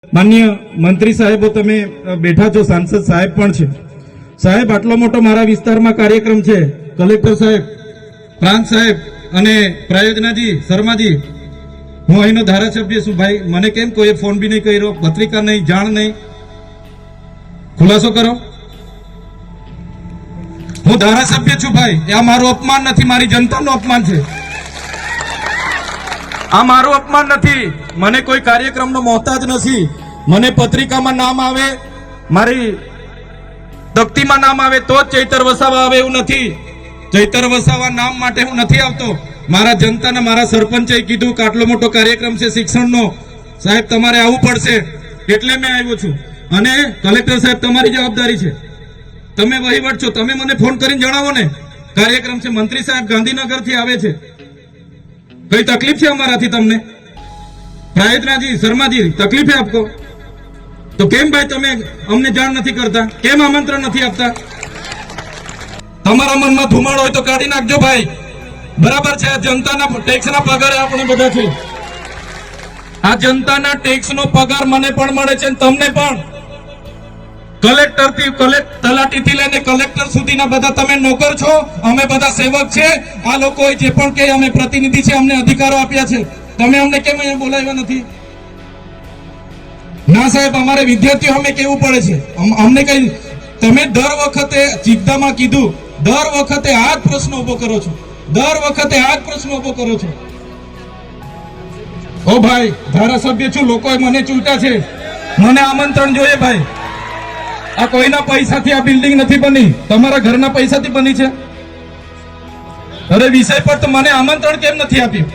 માન્ય મંત્રી સાહેબો તમે બેઠા છો, સાંસદ સાહેબ પણ છે. સાહેબ, આટલો મોટો મારા વિસ્તારમાં કાર્યક્રમ છે. કલેક્ટર સાહેબ, પ્રાંત સાહેબ અને પ્રયોજનાજી, શર્માજી, હું અહીંનો ધારાસભ્ય છું. ભાઈ, મને કેમ કોઈ ફોન બી નહીં કર્યો, પત્રિકા નહીં, જાણ નહીં, ખુલાસો કરો. હું ધારાસભ્ય છું ભાઈ, આ મારું અપમાન નથી, મારી જનતાનું અપમાન છે. આ મારું અપમાન નથી. મને કોઈ કાર્યક્રમનો મોહતાજ નથી. મને પત્રિકામાં નામ આવે, મારી તકતીમાં નામ આવે તો જ ચૈતર વસાવા આવે એવું નથી. ચૈતર વસાવા નામ માટે હું નથી આવતો. મારા જનતાને મારા સરપંચે કીધું કે આટલો મોટો કાર્યક્રમ છે શિક્ષણનો, સાહેબ તમારે આવવું પડશે, એટલે મેં આવ્યો છું. અને કલેક્ટર સાહેબ, તમારી જવાબદારી છે, તમે વહીવટ છો, તમે મને ફોન કરીને જણાવો ને કાર્યક્રમ છે. મંત્રી સાહેબ ગાંધીનગર થી આવે છે, કઈ તકલીફ છે અમારાથી તમને? પ્રાયોજનાજી, શર્માજી, તકલીફ है आपको? તો કેમ ભાઈ તમે અમને જાણ નથી કરતા? કેમ આમંત્રણ નથી આપતા? તમારા મનમાં ધુમાડો હોય તો કાઢી નાખજો ભાઈ. બરાબર છે, જનતાના ટેક્સના પગારે આપણે બધા છે. આ જનતાના ટેક્સનો પગાર મને પણ મળે છે, તમને પણ. કલેક્ટર થી તલાટી થી લઈને કલેક્ટર સુધીના બધા તમે નોકર છો, અમે બધા સેવક છે. આ લોકો જે પણ કે અમે પ્રતિનિધિ છે, અમને અધિકારો આપ્યા છે. તમે અમને કેમ અહીંયા બોલાવ્યા નથી? ના સાહેબ, અમારે વિદ્યાર્થીઓ અમે કેવું પડે છે. અમને કઈ, તમે દર વખતે ચિંતામાં કીધું, દર વખતે આ જ પ્રશ્ન ઉભો કરો છો, દર વખતે આ જ પ્રશ્ન ઉભો કરો છો. ઓ ભાઈ, ધારાસભ્ય છું, લોકોએ મને ચૂંટ્યા છે, મને આમંત્રણ જોઈએ ભાઈ. આ કોઈના પૈસાથી આ બિલ્ડિંગ નથી બની, તમારા ઘરના પૈસાથી બની છે. અરે વિષય પર તો મને આમંત્રણ કેમ નથી આપ્યું?